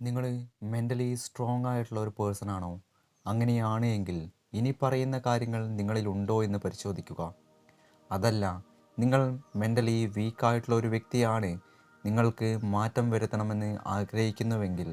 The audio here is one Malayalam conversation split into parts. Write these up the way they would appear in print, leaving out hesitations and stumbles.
നിങ്ങൾ മെൻ്റലി സ്ട്രോങ് ആയിട്ടുള്ള ഒരു പേഴ്സൺ ആണോ? അങ്ങനെയാണ് എങ്കിൽ ഇനി പറയുന്ന കാര്യങ്ങൾ നിങ്ങളിൽ ഉണ്ടോ എന്ന് പരിശോധിക്കുക. അതല്ല, നിങ്ങൾ മെൻ്റലി വീക്കായിട്ടുള്ള ഒരു വ്യക്തിയാണ്, നിങ്ങൾക്ക് മാറ്റം വരുത്തണമെന്ന് ആഗ്രഹിക്കുന്നുവെങ്കിൽ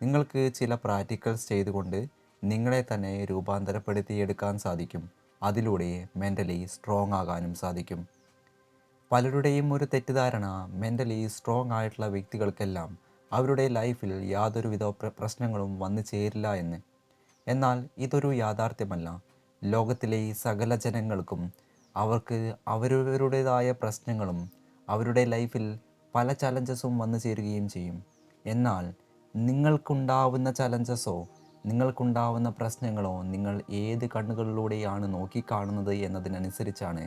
നിങ്ങൾക്ക് ചില പ്രാക്ടിക്കൽസ് ചെയ്തുകൊണ്ട് നിങ്ങളെ തന്നെ രൂപാന്തരപ്പെടുത്തിയെടുക്കാൻ സാധിക്കും. അതിലൂടെ മെൻ്റലി സ്ട്രോങ് ആകാനും സാധിക്കും. പലരുടെയും ഒരു തെറ്റിദ്ധാരണ, മെൻ്റലി സ്ട്രോങ് ആയിട്ടുള്ള വ്യക്തികൾക്കെല്ലാം അവരുടെ ലൈഫിൽ യാതൊരുവിധ പ്രശ്നങ്ങളും വന്നു ചേരില്ല എന്ന്. എന്നാൽ ഇതൊരു യാഥാർത്ഥ്യമല്ല. ലോകത്തിലെ സകല ജനങ്ങൾക്കും അവർക്ക് അവരവരുടേതായ പ്രശ്നങ്ങളും അവരുടെ ലൈഫിൽ പല ചലഞ്ചസും വന്നു ചേരുകയും ചെയ്യും. എന്നാൽ നിങ്ങൾക്കുണ്ടാവുന്ന ചലഞ്ചസോ നിങ്ങൾക്കുണ്ടാവുന്ന പ്രശ്നങ്ങളോ നിങ്ങൾ ഏത് കണ്ണുകളിലൂടെയാണ് നോക്കിക്കാണുന്നത് എന്നതിനനുസരിച്ചാണ്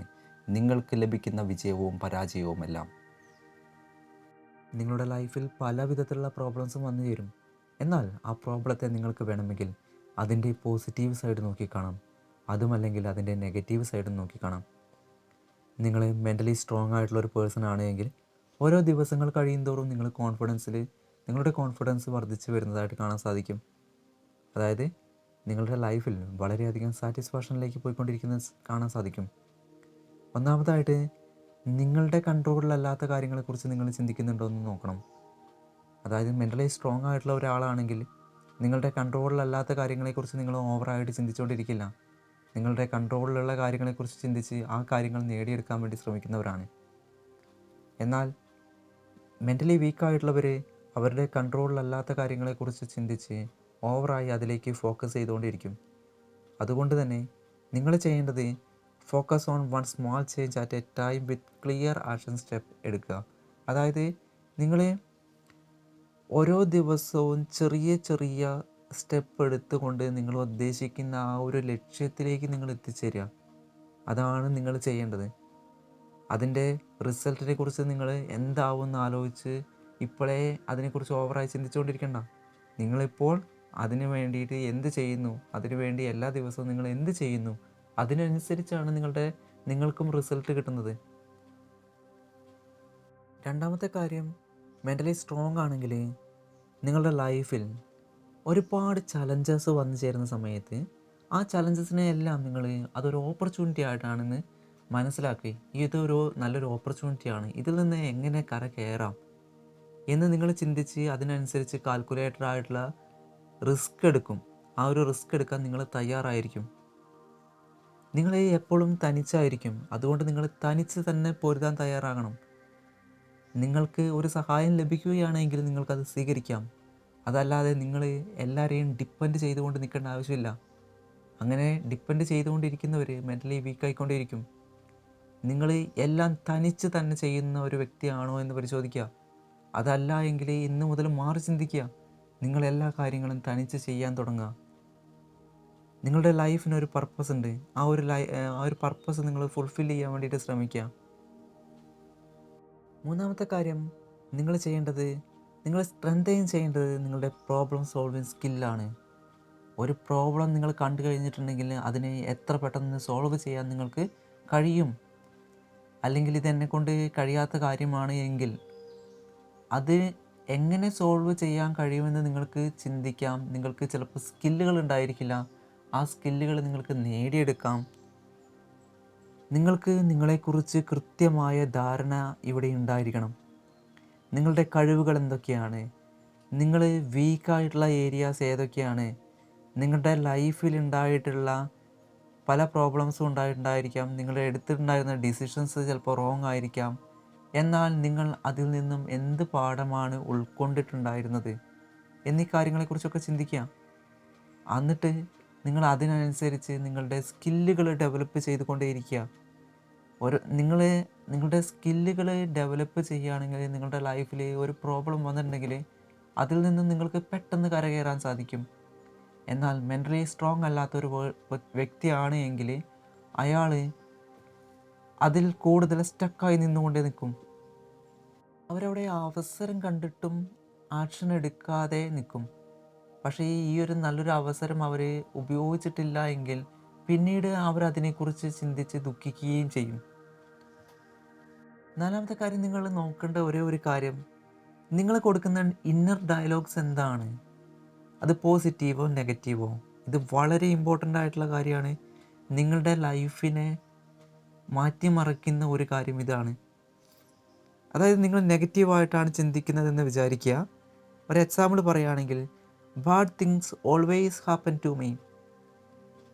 നിങ്ങൾക്ക് ലഭിക്കുന്ന വിജയവും പരാജയവുമെല്ലാം. നിങ്ങളുടെ ലൈഫിൽ പല വിധത്തിലുള്ള പ്രോബ്ലംസും വന്നു ചേരും. എന്നാൽ ആ പ്രോബ്ലത്തെ നിങ്ങൾക്ക് വേണമെങ്കിൽ അതിൻ്റെ പോസിറ്റീവ് സൈഡ് നോക്കിക്കാണാം, അതുമല്ലെങ്കിൽ അതിൻ്റെ നെഗറ്റീവ് സൈഡും നോക്കിക്കാണാം. നിങ്ങൾ മെൻ്റലി സ്ട്രോങ് ആയിട്ടുള്ള ഒരു പേഴ്സൺ ആണെങ്കിൽ ഓരോ ദിവസങ്ങൾ കഴിയുന്തോറും നിങ്ങളുടെ കോൺഫിഡൻസ് വർദ്ധിച്ചു വരുന്നതായിട്ട് കാണാൻ സാധിക്കും. അതായത് നിങ്ങളുടെ ലൈഫിൽ വളരെയധികം സാറ്റിസ്ഫാക്ഷനിലേക്ക് പോയിക്കൊണ്ടിരിക്കുന്നത് കാണാൻ സാധിക്കും. ഒന്നാമതായിട്ട്, നിങ്ങളുടെ കൺട്രോളിലല്ലാത്ത കാര്യങ്ങളെക്കുറിച്ച് നിങ്ങൾ ചിന്തിക്കുന്നുണ്ടോ എന്ന് നോക്കണം. അതായത് മെൻ്റലി സ്ട്രോങ് ആയിട്ടുള്ള ഒരാളാണെങ്കിൽ നിങ്ങളുടെ കൺട്രോളിലല്ലാത്ത കാര്യങ്ങളെക്കുറിച്ച് നിങ്ങൾ ഓവറായിട്ട് ചിന്തിച്ചുകൊണ്ടിരിക്കില്ല. നിങ്ങളുടെ കൺട്രോളിലുള്ള കാര്യങ്ങളെക്കുറിച്ച് ചിന്തിച്ച് ആ കാര്യങ്ങൾ നേടിയെടുക്കാൻ വേണ്ടി ശ്രമിക്കുന്നവരാണ്. എന്നാൽ മെൻ്റലി വീക്കായിട്ടുള്ളവർ അവരുടെ കൺട്രോളിലല്ലാത്ത കാര്യങ്ങളെക്കുറിച്ച് ചിന്തിച്ച് ഓവറായി അതിലേക്ക് ഫോക്കസ് ചെയ്തുകൊണ്ടിരിക്കും. അതുകൊണ്ട് തന്നെ നിങ്ങൾ ചെയ്യേണ്ടത് focus on one small change at A time with clear action step എടുക്കുക. അതായത് നിങ്ങൾ ഓരോ ദിവസവും ചെറിയ ചെറിയ സ്റ്റെപ്പ് എടുത്തുകൊണ്ട് നിങ്ങൾ ഉദ്ദേശിക്കുന്ന ആ ഒരു ലക്ഷ്യത്തിലേക്ക് നിങ്ങൾ എത്തിച്ചേരുക. അതാണ് നിങ്ങൾ ചെയ്യേണ്ടത്. അതിൻ്റെ റിസൾട്ടിനെ കുറിച്ച് നിങ്ങൾ എന്താവുമെന്ന് ആലോചിച്ച് ഇപ്പോഴേ അതിനെക്കുറിച്ച് ഓവറായി ചിന്തിച്ചുകൊണ്ടിരിക്കണ്ട. നിങ്ങളിപ്പോൾ അതിന് വേണ്ടിയിട്ട് എന്ത് ചെയ്യുന്നു, അതിനു വേണ്ടി എല്ലാ ദിവസവും നിങ്ങൾ എന്ത് ചെയ്യുന്നു, അതിനനുസരിച്ചാണ് നിങ്ങൾക്കും റിസൾട്ട് കിട്ടുന്നത്. രണ്ടാമത്തെ കാര്യം, മെൻ്റലി സ്ട്രോങ് ആണെങ്കിൽ നിങ്ങളുടെ ലൈഫിൽ ഒരുപാട് ചലഞ്ചസ് വന്നു ചേരുന്ന സമയത്ത് ആ ചലഞ്ചസിനെ എല്ലാം നിങ്ങൾ അതൊരു ഓപ്പർച്യൂണിറ്റി ആയിട്ടാണെന്ന് മനസ്സിലാക്കി, ഇതൊരു നല്ലൊരു ഓപ്പർച്യൂണിറ്റിയാണ്, ഇതിൽ നിന്ന് എങ്ങനെ കയറാം എന്ന് നിങ്ങൾ ചിന്തിച്ച് അതിനനുസരിച്ച് കാൽക്കുലേറ്റഡ് ആയിട്ടുള്ള റിസ്ക് എടുക്കും. ആ ഒരു റിസ്ക് എടുക്കാൻ നിങ്ങൾ തയ്യാറായിരിക്കും. നിങ്ങൾ എപ്പോഴും തനിച്ചായിരിക്കും. അതുകൊണ്ട് നിങ്ങൾ തനിച്ച് തന്നെ പൊരുതാൻ തയ്യാറാകണം. നിങ്ങൾക്ക് ഒരു സഹായം ലഭിക്കുകയാണെങ്കിൽ നിങ്ങൾക്കത് സ്വീകരിക്കാം. അതല്ലാതെ നിങ്ങൾ എല്ലാവരെയും ഡിപ്പെൻഡ് ചെയ്തുകൊണ്ട് നിൽക്കേണ്ട ആവശ്യമില്ല. അങ്ങനെ ഡിപ്പെൻഡ് ചെയ്തുകൊണ്ടിരിക്കുന്നവർ മെൻ്റലി വീക്കായിക്കൊണ്ടേയിരിക്കും. നിങ്ങൾ എല്ലാം തനിച്ച് തന്നെ ചെയ്യുന്ന ഒരു വ്യക്തിയാണോ എന്ന് പരിശോധിക്കുക. അതല്ല എങ്കിൽ ഇന്ന് മുതൽ മാറി ചിന്തിക്കുക. നിങ്ങൾ എല്ലാ കാര്യങ്ങളും തനിച്ച് ചെയ്യാൻ തുടങ്ങുക. നിങ്ങളുടെ ലൈഫിനൊരു പർപ്പസ് ഉണ്ട്. ആ ഒരു പർപ്പസ് നിങ്ങൾ ഫുൾഫിൽ ചെയ്യാൻ വേണ്ടിയിട്ട് ശ്രമിക്കുക. മൂന്നാമത്തെ കാര്യം, നിങ്ങൾ സ്ട്രെങ്തൻ ചെയ്യേണ്ടത് നിങ്ങളുടെ പ്രോബ്ലം സോൾവിങ് സ്കില്ലാണ്. ഒരു പ്രോബ്ലം നിങ്ങൾ കണ്ടു കഴിഞ്ഞിട്ടുണ്ടെങ്കിൽ അതിനെ എത്ര പെട്ടെന്ന് സോൾവ് ചെയ്യാൻ നിങ്ങൾക്ക് കഴിയും, അല്ലെങ്കിൽ ഇതെന്നെ കൊണ്ട് കഴിയാത്ത കാര്യമാണ് എങ്കിൽ അത് എങ്ങനെ സോൾവ് ചെയ്യാൻ കഴിയുമെന്ന് നിങ്ങൾക്ക് ചിന്തിക്കാം. നിങ്ങൾക്ക് ചിലപ്പോൾ സ്കില്ലുകൾ ഉണ്ടായിരിക്കില്ല. ആ സ്കില്ലുകൾ നിങ്ങൾക്ക് നേടിയെടുക്കാം. നിങ്ങൾക്ക് നിങ്ങളെക്കുറിച്ച് കൃത്യമായ ധാരണ ഇവിടെ ഉണ്ടായിരിക്കണം. നിങ്ങളുടെ കഴിവുകൾ എന്തൊക്കെയാണ്, നിങ്ങൾ വീക്കായിട്ടുള്ള ഏരിയാസ് ഏതൊക്കെയാണ്, നിങ്ങളുടെ ലൈഫിൽ ഉണ്ടായിട്ടുള്ള പല പ്രോബ്ലംസും ഉണ്ടായിട്ടുണ്ടായിരിക്കാം. നിങ്ങൾ എടുത്തിട്ടുണ്ടായിരുന്ന ഡിസിഷൻസ് ചിലപ്പോൾ റോങ് ആയിരിക്കാം. എന്നാൽ നിങ്ങൾ അതിൽ നിന്നും എന്ത് പാഠമാണ് ഉൾക്കൊണ്ടിട്ടുണ്ടായിരുന്നത് എന്നീ കാര്യങ്ങളെക്കുറിച്ചൊക്കെ ചിന്തിക്കുക. എന്നിട്ട് നിങ്ങൾ അതിനനുസരിച്ച് നിങ്ങളുടെ സ്കില്ലുകൾ ഡെവലപ്പ് ചെയ്തുകൊണ്ടേയിരിക്കുക. നിങ്ങളുടെ സ്കില്ലുകൾ ഡെവലപ്പ് ചെയ്യുകയാണെങ്കിൽ നിങ്ങളുടെ ലൈഫിൽ ഒരു പ്രോബ്ലം വന്നിട്ടുണ്ടെങ്കിൽ അതിൽ നിന്നും നിങ്ങൾക്ക് പെട്ടെന്ന് കരകയറാൻ സാധിക്കും. എന്നാൽ മെൻ്റലി സ്ട്രോങ് അല്ലാത്തൊരു വ്യക്തിയാണ് എങ്കിൽ അയാൾ അതിൽ കൂടുതൽ സ്റ്റക്കായി നിന്നുകൊണ്ടേ നിൽക്കും. അവരവിടെ അവസരം കണ്ടിട്ടും ആക്ഷൻ എടുക്കാതെ നിൽക്കും. പക്ഷേ ഈ ഒരു നല്ലൊരു അവസരം അവർ ഉപയോഗിച്ചിട്ടില്ല എങ്കിൽ പിന്നീട് അവരതിനെക്കുറിച്ച് ചിന്തിച്ച് ദുഃഖിക്കുകയും ചെയ്യും. നാലാമത്തെ കാര്യം, നിങ്ങൾ നോക്കേണ്ട ഒരേ ഒരു കാര്യം, നിങ്ങൾ കൊടുക്കുന്ന ഇന്നർ ഡയലോഗ്സ് എന്താണ്? അത് പോസിറ്റീവോ നെഗറ്റീവോ? ഇത് വളരെ ഇമ്പോർട്ടൻ്റ് ആയിട്ടുള്ള കാര്യമാണ്. നിങ്ങളുടെ ലൈഫിനെ മാറ്റിമറിക്കുന്ന ഒരു കാര്യം ഇതാണ്. അതായത് നിങ്ങൾ നെഗറ്റീവായിട്ടാണ് ചിന്തിക്കുന്നതെന്ന് വിചാരിക്കുക. ഒരു എക്സാമ്പിൾ പറയുകയാണെങ്കിൽ, bad things always happen to me.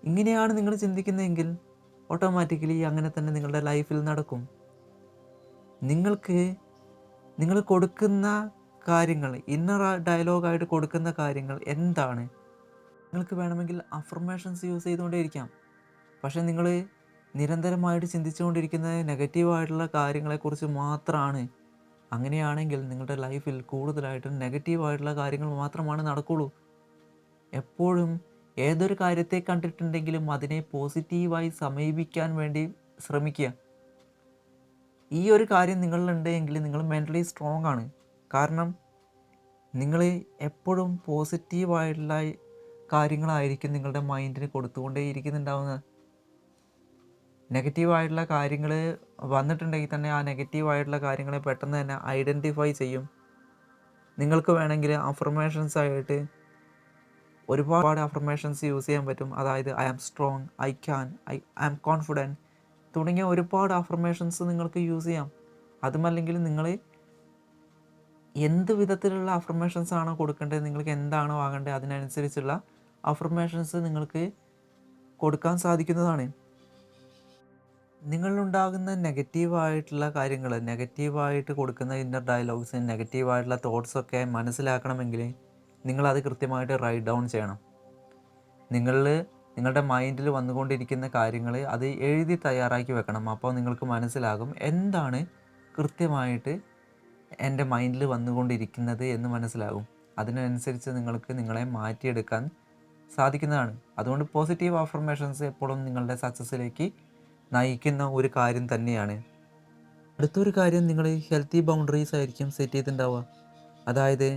ഇങ്ങനെയാണ് നിങ്ങൾ ചിന്തിക്കുന്നതെങ്കിൽ ഓട്ടോമാറ്റിക്കലി അങ്ങനെ തന്നെ നിങ്ങളുടെ ലൈഫിൽ നടക്കും. നിങ്ങൾ കൊടുക്കുന്ന കാര്യങ്ങൾ, ഇന്നർ ഡയലോഗായിട്ട് കൊടുക്കുന്ന കാര്യങ്ങൾ എന്താണ്? നിങ്ങൾക്ക് വേണമെങ്കിൽ അഫർമേഷൻസ് യൂസ് ചെയ്തുകൊണ്ടേയിരിക്കാം. പക്ഷേ നിങ്ങൾ നിരന്തരമായിട്ട് ചിന്തിച്ചുകൊണ്ടിരിക്കുന്നത് നെഗറ്റീവായിട്ടുള്ള കാര്യങ്ങളെക്കുറിച്ച് മാത്രമാണ്. അങ്ങനെയാണെങ്കിൽ നിങ്ങളുടെ ലൈഫിൽ കൂടുതലായിട്ടും നെഗറ്റീവായിട്ടുള്ള കാര്യങ്ങൾ മാത്രമാണ് നടക്കുകയുള്ളൂ. എപ്പോഴും ഏതൊരു കാര്യത്തെ കണ്ടിട്ടുണ്ടെങ്കിലും അതിനെ പോസിറ്റീവായി സമീപിക്കാൻ വേണ്ടി ശ്രമിക്കുക. ഈ ഒരു കാര്യം നിങ്ങളിലുണ്ടെങ്കിൽ നിങ്ങൾ മെൻ്റലി സ്ട്രോങ് ആണ്. കാരണം നിങ്ങൾ എപ്പോഴും പോസിറ്റീവായിട്ടുള്ള കാര്യങ്ങളായിരിക്കും നിങ്ങളുടെ മൈൻഡിന് കൊടുത്തുകൊണ്ടേ ഇരിക്കുന്നുണ്ടാവുന്നത്. നെഗറ്റീവായിട്ടുള്ള കാര്യങ്ങൾ വന്നിട്ടുണ്ടെങ്കിൽ തന്നെ ആ നെഗറ്റീവായിട്ടുള്ള കാര്യങ്ങളെ പെട്ടെന്ന് തന്നെ ഐഡൻറ്റിഫൈ ചെയ്യും. നിങ്ങൾക്ക് വേണമെങ്കിൽ അഫർമേഷൻസ് ആയിട്ട് ഒരുപാട് അഫർമേഷൻസ് യൂസ് ചെയ്യാൻ പറ്റും. അതായത് I am strong, I can, I am confident തുടങ്ങിയ ഒരുപാട് അഫർമേഷൻസ് നിങ്ങൾക്ക് യൂസ് ചെയ്യാം. അതുമല്ലെങ്കിൽ നിങ്ങൾ എന്ത് വിധത്തിലുള്ള അഫർമേഷൻസ് ആണോ കൊടുക്കേണ്ടത്, നിങ്ങൾക്ക് എന്താണോ ആകേണ്ടത് അതിനനുസരിച്ചുള്ള അഫർമേഷൻസ് നിങ്ങൾക്ക് കൊടുക്കാൻ സാധിക്കുന്നതാണ്. നിങ്ങളിലുണ്ടാകുന്ന നെഗറ്റീവായിട്ടുള്ള കാര്യങ്ങൾ, നെഗറ്റീവായിട്ട് കൊടുക്കുന്ന ഇന്നർ ഡയലോഗ്സ്, നെഗറ്റീവായിട്ടുള്ള തോട്ട്സൊക്കെ മനസ്സിലാക്കണമെങ്കിൽ നിങ്ങളത് കൃത്യമായിട്ട് റൈറ്റ് ഡൗൺ ചെയ്യണം. നിങ്ങളുടെ മൈൻഡിൽ വന്നുകൊണ്ടിരിക്കുന്ന കാര്യങ്ങൾ അത് എഴുതി തയ്യാറാക്കി വെക്കണം. അപ്പോൾ നിങ്ങൾക്ക് മനസ്സിലാകും എന്താണ് കൃത്യമായിട്ട് എൻ്റെ മൈൻഡിൽ വന്നുകൊണ്ടിരിക്കുന്നത് എന്ന് മനസ്സിലാകും. അതിനനുസരിച്ച് നിങ്ങൾക്ക് നിങ്ങളെ മാറ്റിയെടുക്കാൻ സാധിക്കുന്നതാണ്. അതുകൊണ്ട് പോസിറ്റീവ് അഫർമേഷൻസ് എപ്പോഴും നിങ്ങളുടെ സക്സസ്സിലേക്ക് നയിക്കുന്ന ഒരു കാര്യം തന്നെയാണ്. അടുത്തൊരു കാര്യം, നിങ്ങൾ ഹെൽത്തി ബൗണ്ടറീസ് ആയിരിക്കും സെറ്റ് ചെയ്തിട്ടുണ്ടാവുക. അതായത്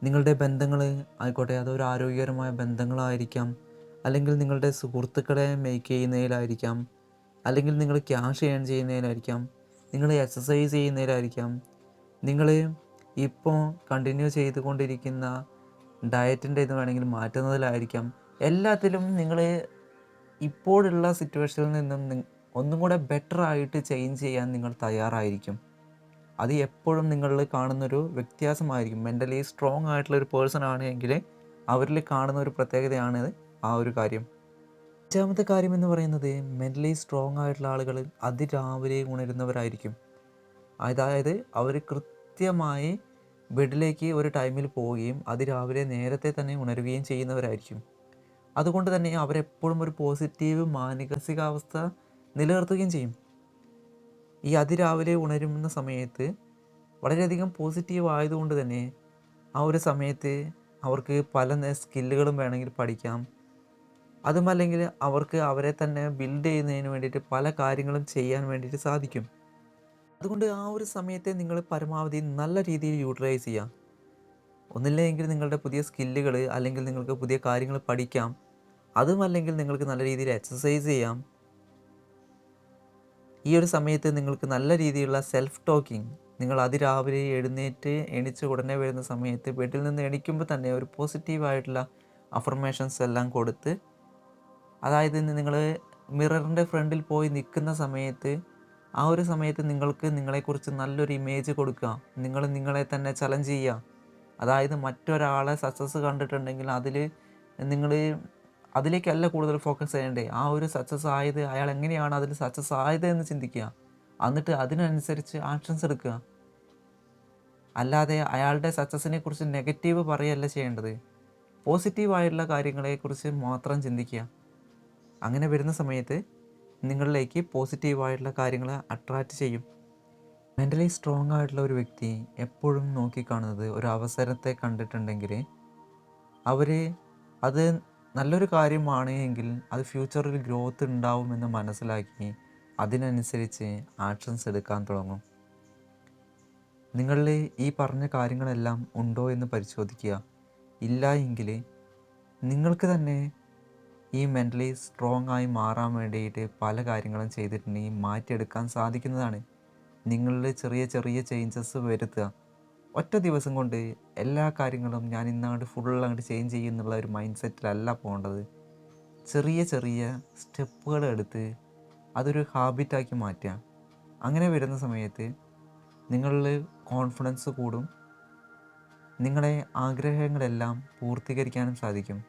നിങ്ങളുടെ ബന്ധങ്ങൾ ആയിക്കോട്ടെ, അതൊരു ആരോഗ്യകരമായ ബന്ധങ്ങളായിരിക്കാം, അല്ലെങ്കിൽ നിങ്ങളുടെ സുഹൃത്തുക്കളെ മേക്ക് ചെയ്യുന്നതിലായിരിക്കാം, അല്ലെങ്കിൽ നിങ്ങൾ ക്യാഷ് ഏൺ ചെയ്യുന്നതിലായിരിക്കാം, നിങ്ങൾ എക്സസൈസ് ചെയ്യുന്നതിലായിരിക്കാം, നിങ്ങൾ ഇപ്പോൾ കണ്ടിന്യൂ ചെയ്തുകൊണ്ടിരിക്കുന്ന ഡയറ്റിൻ്റെ ഇത് വേണമെങ്കിൽ മാറ്റുന്നതിലായിരിക്കാം. എല്ലാത്തിലും നിങ്ങൾ ഇപ്പോഴുള്ള സിറ്റുവേഷനിൽ നിന്നും ഒന്നും കൂടെ ബെറ്റർ ആയിട്ട് ചേഞ്ച് ചെയ്യാൻ നിങ്ങൾ തയ്യാറായിരിക്കും. അത് എപ്പോഴും നിങ്ങളിൽ കാണുന്നൊരു വ്യത്യാസമായിരിക്കും. മെൻ്റലി സ്ട്രോങ് ആയിട്ടുള്ളൊരു പേഴ്സൺ ആണ് എങ്കിൽ അവരിൽ കാണുന്ന ഒരു പ്രത്യേകതയാണ് ആ ഒരു കാര്യം. അഞ്ചാമത്തെ കാര്യം എന്ന് പറയുന്നത്, മെൻ്റലി സ്ട്രോങ് ആയിട്ടുള്ള ആളുകൾ അതിരാവിലെ ഉണരുന്നവരായിരിക്കും. അതായത് അവർ കൃത്യമായി ബെഡിലേക്ക് ഒരു ടൈമിൽ പോവുകയും അതിരാവിലെ നേരത്തെ തന്നെ ഉണരുകയും ചെയ്യുന്നവരായിരിക്കും. അതുകൊണ്ട് തന്നെ അവരെപ്പോഴും ഒരു പോസിറ്റീവ് മാനസികാവസ്ഥ നിലനിർത്തുകയും ചെയ്യും. ഈ അതിരാവിലെ ഉണരുന്ന സമയത്ത് വളരെയധികം പോസിറ്റീവ് ആയതുകൊണ്ട് തന്നെ ആ ഒരു സമയത്ത് അവർക്ക് പല സ്കില്ലുകളും വേണമെങ്കിൽ പഠിക്കാം. അതുമല്ലെങ്കിൽ അവർക്ക് അവരെ തന്നെ ബിൽഡ് ചെയ്യുന്നതിന് വേണ്ടിയിട്ട് പല കാര്യങ്ങളും ചെയ്യാൻ വേണ്ടിയിട്ട് സാധിക്കും. അതുകൊണ്ട് ആ ഒരു സമയത്തെ നിങ്ങൾ പരമാവധി നല്ല രീതിയിൽ യൂട്ടിലൈസ് ചെയ്യാം. ഒന്നില്ലെങ്കിൽ നിങ്ങളുടെ പുതിയ സ്കില്ലുകൾ, അല്ലെങ്കിൽ നിങ്ങൾക്ക് പുതിയ കാര്യങ്ങൾ പഠിക്കാം. അതുമല്ലെങ്കിൽ നിങ്ങൾക്ക് നല്ല രീതിയിൽ എക്സസൈസ് ചെയ്യാം. ഈ ഒരു സമയത്ത് നിങ്ങൾക്ക് നല്ല രീതിയിലുള്ള സെൽഫ് ടോക്കിംഗ്, നിങ്ങൾ അതിരാവിലെ എണീച്ച് ഉടനെ വരുന്ന സമയത്ത് ബെഡിൽ നിന്ന് എണീക്കുമ്പോൾ തന്നെ ഒരു പോസിറ്റീവായിട്ടുള്ള അഫർമേഷൻസ് എല്ലാം കൊടുത്ത്, അതായത് നിങ്ങൾ മിററിൻ്റെ ഫ്രണ്ടിൽ പോയി നിൽക്കുന്ന സമയത്ത് ആ ഒരു സമയത്ത് നിങ്ങൾക്ക് നിങ്ങളെക്കുറിച്ച് നല്ലൊരു ഇമേജ് കൊടുക്കുക. നിങ്ങളെ തന്നെ ചലഞ്ച് ചെയ്യുക. അതായത് മറ്റൊരാളെ സക്സസ് കണ്ടിട്ടുണ്ടെങ്കിൽ നിങ്ങൾ അതിലേക്കല്ല കൂടുതൽ ഫോക്കസ് ചെയ്യേണ്ടേ. ആ ഒരു സക്സസ് ആയത്, അയാൾ എങ്ങനെയാണ് അതിൽ സക്സസ് ആയത് എന്ന് ചിന്തിക്കുക. എന്നിട്ട് അതിനനുസരിച്ച് ആക്ഷൻസ് എടുക്കുക. അല്ലാതെ അയാളുടെ സക്സസ്സിനെ കുറിച്ച് നെഗറ്റീവ് പറയല്ല ചെയ്യേണ്ടത്. പോസിറ്റീവായിട്ടുള്ള കാര്യങ്ങളെക്കുറിച്ച് മാത്രം ചിന്തിക്കുക. അങ്ങനെ വരുന്ന സമയത്ത് നിങ്ങളിലേക്ക് പോസിറ്റീവായിട്ടുള്ള കാര്യങ്ങൾ അട്രാക്റ്റ് ചെയ്യും. മെൻ്റലി സ്ട്രോങ് ആയിട്ടുള്ള ഒരു വ്യക്തി എപ്പോഴും നോക്കിക്കാണുന്നത്, ഒരു അവസരത്തെ കണ്ടിട്ടുണ്ടെങ്കിൽ അവർ അത് നല്ലൊരു കാര്യമാണ് എങ്കിൽ അത് ഫ്യൂച്ചറിൽ ഗ്രോത്ത് ഉണ്ടാവുമെന്ന് മനസ്സിലാക്കി അതിനനുസരിച്ച് ആക്ഷൻസ് എടുക്കാൻ തുടങ്ങും. നിങ്ങളിൽ ഈ പറഞ്ഞ കാര്യങ്ങളെല്ലാം ഉണ്ടോ എന്ന് പരിശോധിക്കുക. ഇല്ല എങ്കിൽ നിങ്ങൾക്ക് തന്നെ ഈ മെൻ്റലി സ്ട്രോങ് ആയി മാറാൻ വേണ്ടിയിട്ട് പല കാര്യങ്ങളും ചെയ്തിട്ടുണ്ടെങ്കിൽ മാറ്റിയെടുക്കാൻ സാധിക്കുന്നതാണ്. നിങ്ങളിൽ ചെറിയ ചെറിയ ചേഞ്ചസ് വരുത്തുക. ഒറ്റ ദിവസം കൊണ്ട് എല്ലാ കാര്യങ്ങളും ഞാൻ ഇന്നങ്ങോട്ട് അങ്ങോട്ട് ചേഞ്ച് ചെയ്യുന്നുള്ള ഒരു മൈൻഡ് സെറ്റിലല്ല പോകേണ്ടത്. ചെറിയ ചെറിയ സ്റ്റെപ്പുകൾ എടുത്ത് അതൊരു ഹാബിറ്റാക്കി മാറ്റുക. അങ്ങനെ വരുന്ന സമയത്ത് നിങ്ങളിൽ കോൺഫിഡൻസ് കൂടും. നിങ്ങളുടെ ആഗ്രഹങ്ങളെല്ലാം പൂർത്തീകരിക്കാനും സാധിക്കും.